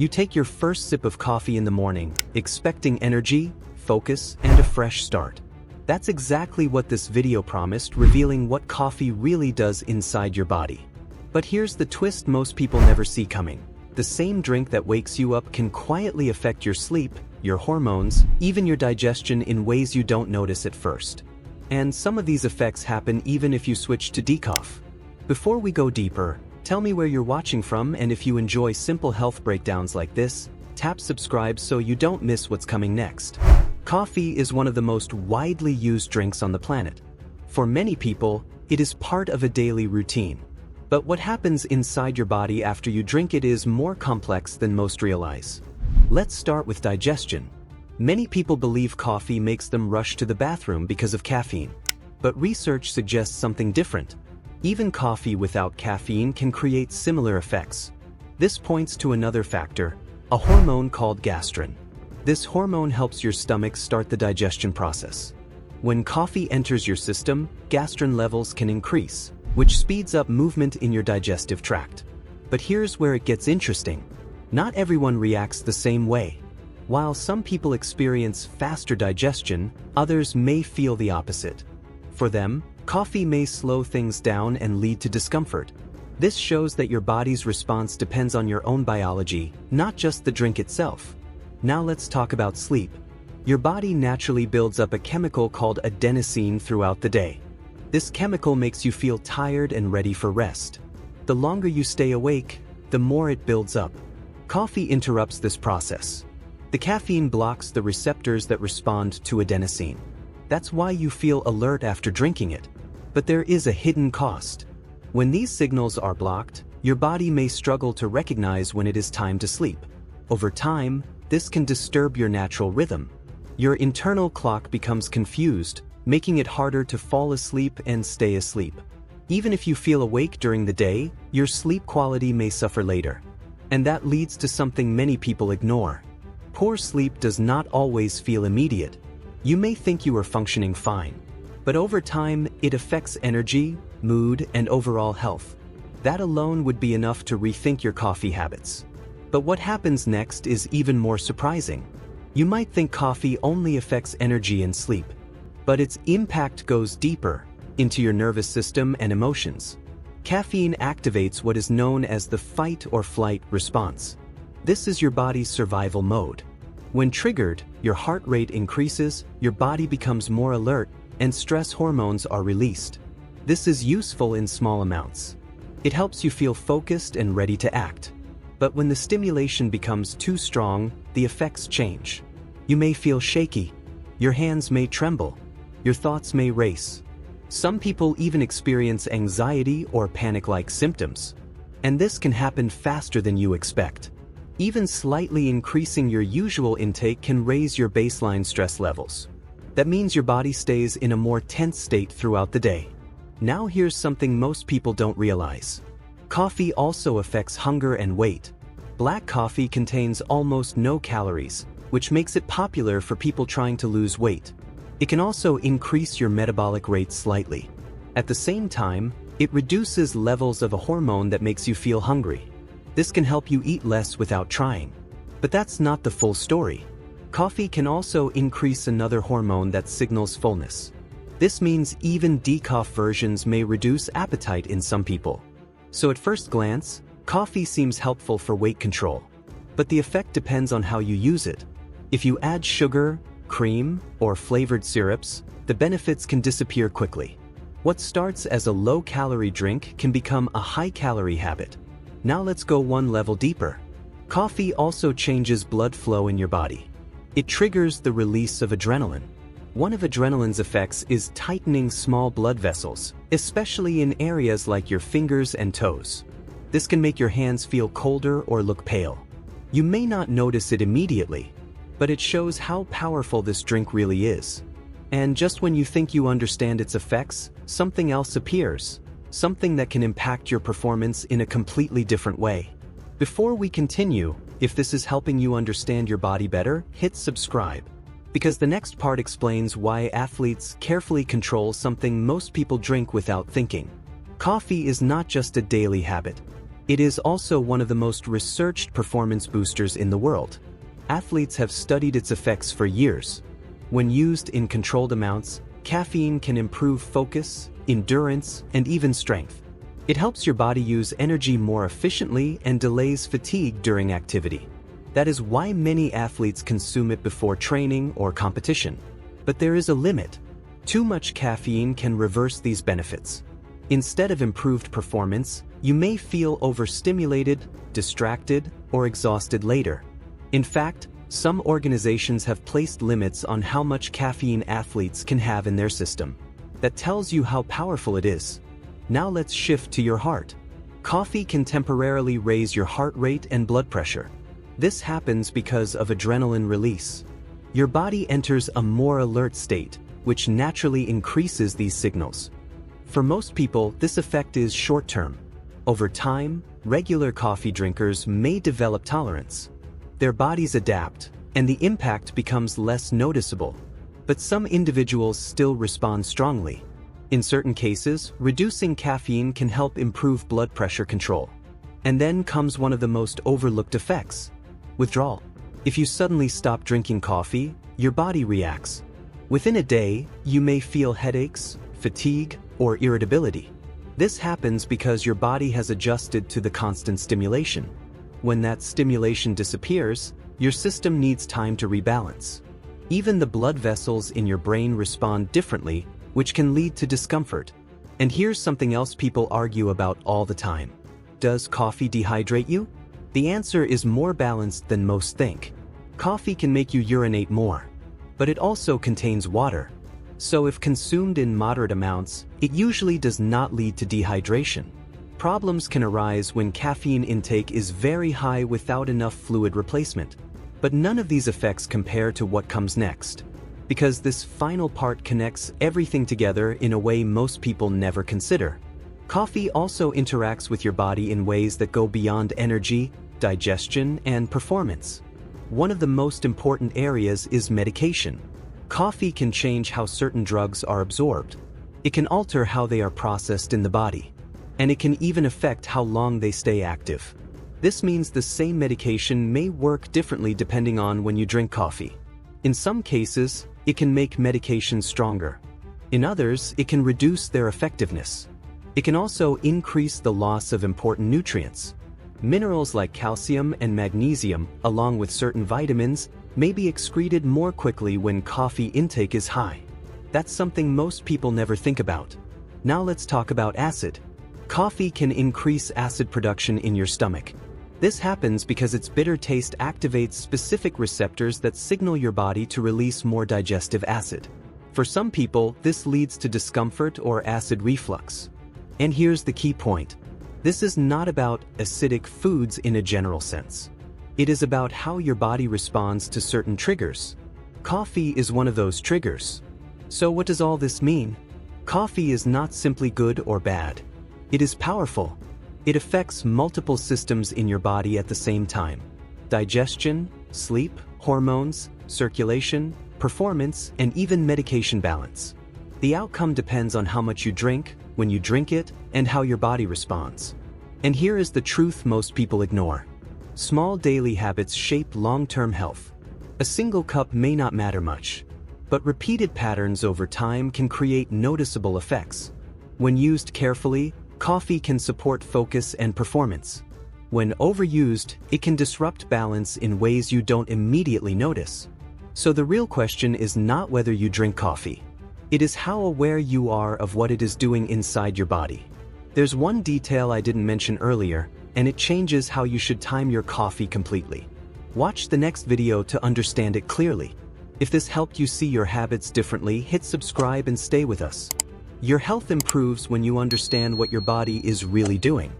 You take your first sip of coffee in the morning, expecting energy, focus, and a fresh start. That's exactly what this video promised, revealing what coffee really does inside your body. But here's the twist most people never see coming. The same drink that wakes you up can quietly affect your sleep, your hormones, even your digestion in ways you don't notice at first. And some of these effects happen even if you switch to decaf. Before we go deeper, tell me where you're watching from, and if you enjoy simple health breakdowns like this, tap subscribe so you don't miss what's coming next. Coffee is one of the most widely used drinks on the planet. For many people, it is part of a daily routine. But what happens inside your body after you drink it is more complex than most realize. Let's start with digestion. Many people believe coffee makes them rush to the bathroom because of caffeine. But research suggests something different. Even coffee without caffeine can create similar effects. This points to another factor, a hormone called gastrin. This hormone helps your stomach start the digestion process. When coffee enters your system, gastrin levels can increase, which speeds up movement in your digestive tract. But here's where it gets interesting. Not everyone reacts the same way. While some people experience faster digestion, others may feel the opposite. For them, coffee may slow things down and lead to discomfort. This shows that your body's response depends on your own biology, not just the drink itself. Now let's talk about sleep. Your body naturally builds up a chemical called adenosine throughout the day. This chemical makes you feel tired and ready for rest. The longer you stay awake, the more it builds up. Coffee interrupts this process. The caffeine blocks the receptors that respond to adenosine. That's why you feel alert after drinking it. But there is a hidden cost. When these signals are blocked, your body may struggle to recognize when it is time to sleep. Over time, this can disturb your natural rhythm. Your internal clock becomes confused, making it harder to fall asleep and stay asleep. Even if you feel awake during the day, your sleep quality may suffer later. And that leads to something many people ignore. Poor sleep does not always feel immediate. You may think you are functioning fine, but over time, it affects energy, mood, and overall health. That alone would be enough to rethink your coffee habits. But what happens next is even more surprising. You might think coffee only affects energy and sleep, but its impact goes deeper, into your nervous system and emotions. Caffeine activates what is known as the fight or flight response. This is your body's survival mode. When triggered, your heart rate increases, your body becomes more alert, and stress hormones are released. This is useful in small amounts. It helps you feel focused and ready to act. But when the stimulation becomes too strong, the effects change. You may feel shaky. Your hands may tremble. Your thoughts may race. Some people even experience anxiety or panic-like symptoms. And this can happen faster than you expect. Even slightly increasing your usual intake can raise your baseline stress levels. That means your body stays in a more tense state throughout the day. Now here's something most people don't realize. Coffee also affects hunger and weight. Black coffee contains almost no calories, which makes it popular for people trying to lose weight. It can also increase your metabolic rate slightly. At the same time, it reduces levels of a hormone that makes you feel hungry. This can help you eat less without trying. But that's not the full story. Coffee can also increase another hormone that signals fullness. This means even decaf versions may reduce appetite in some people. So at first glance, coffee seems helpful for weight control. But the effect depends on how you use it. If you add sugar, cream, or flavored syrups, the benefits can disappear quickly. What starts as a low-calorie drink can become a high-calorie habit. Now let's go one level deeper. Coffee also changes blood flow in your body. It triggers the release of adrenaline. One of adrenaline's effects is tightening small blood vessels, especially in areas like your fingers and toes. This can make your hands feel colder or look pale. You may not notice it immediately, but it shows how powerful this drink really is. And just when you think you understand its effects, something else appears, something that can impact your performance in a completely different way. Before we continue, if this is helping you understand your body better, hit subscribe. Because the next part explains why athletes carefully control something most people drink without thinking. Coffee is not just a daily habit. It is also one of the most researched performance boosters in the world. Athletes have studied its effects for years. When used in controlled amounts, caffeine can improve focus, endurance, and even strength. It helps your body use energy more efficiently and delays fatigue during activity. That is why many athletes consume it before training or competition. But there is a limit. Too much caffeine can reverse these benefits. Instead of improved performance, you may feel overstimulated, distracted, or exhausted later. In fact, some organizations have placed limits on how much caffeine athletes can have in their system. That tells you how powerful it is. Now let's shift to your heart. Coffee can temporarily raise your heart rate and blood pressure. This happens because of adrenaline release. Your body enters a more alert state, which naturally increases these signals. For most people, this effect is short-term. Over time, regular coffee drinkers may develop tolerance. Their bodies adapt, and the impact becomes less noticeable. But some individuals still respond strongly. In certain cases, reducing caffeine can help improve blood pressure control. And then comes one of the most overlooked effects: withdrawal. If you suddenly stop drinking coffee, your body reacts. Within a day, you may feel headaches, fatigue, or irritability. This happens because your body has adjusted to the constant stimulation. When that stimulation disappears, your system needs time to rebalance. Even the blood vessels in your brain respond differently, which can lead to discomfort. And here's something else people argue about all the time. Does coffee dehydrate you? The answer is more balanced than most think. Coffee can make you urinate more, but it also contains water. So if consumed in moderate amounts, it usually does not lead to dehydration. Problems can arise when caffeine intake is very high without enough fluid replacement. But none of these effects compare to what comes next, because this final part connects everything together in a way most people never consider. Coffee also interacts with your body in ways that go beyond energy, digestion, and performance. One of the most important areas is medication. Coffee can change how certain drugs are absorbed. It can alter how they are processed in the body. And it can even affect how long they stay active. This means the same medication may work differently depending on when you drink coffee. In some cases, it can make medications stronger. In others, it can reduce their effectiveness. It can also increase the loss of important nutrients. Minerals like calcium and magnesium, along with certain vitamins, may be excreted more quickly when coffee intake is high. That's something most people never think about. Now let's talk about acid. Coffee can increase acid production in your stomach. This happens because its bitter taste activates specific receptors that signal your body to release more digestive acid. For some people, this leads to discomfort or acid reflux. And here's the key point. This is not about acidic foods in a general sense. It is about how your body responds to certain triggers. Coffee is one of those triggers. So what does all this mean? Coffee is not simply good or bad. It is powerful. It affects multiple systems in your body at the same time: digestion, sleep, hormones, circulation, performance, and even medication balance. The outcome depends on how much you drink, when you drink it, and how your body responds. And here is the truth most people ignore. Small daily habits shape long-term health. A single cup may not matter much, but repeated patterns over time can create noticeable effects. When used carefully, coffee can support focus and performance. When overused, it can disrupt balance in ways you don't immediately notice. So the real question is not whether you drink coffee. It is how aware you are of what it is doing inside your body. There's one detail I didn't mention earlier, and it changes how you should time your coffee completely. Watch the next video to understand it clearly. If this helped you see your habits differently, hit subscribe and stay with us. Your health improves when you understand what your body is really doing.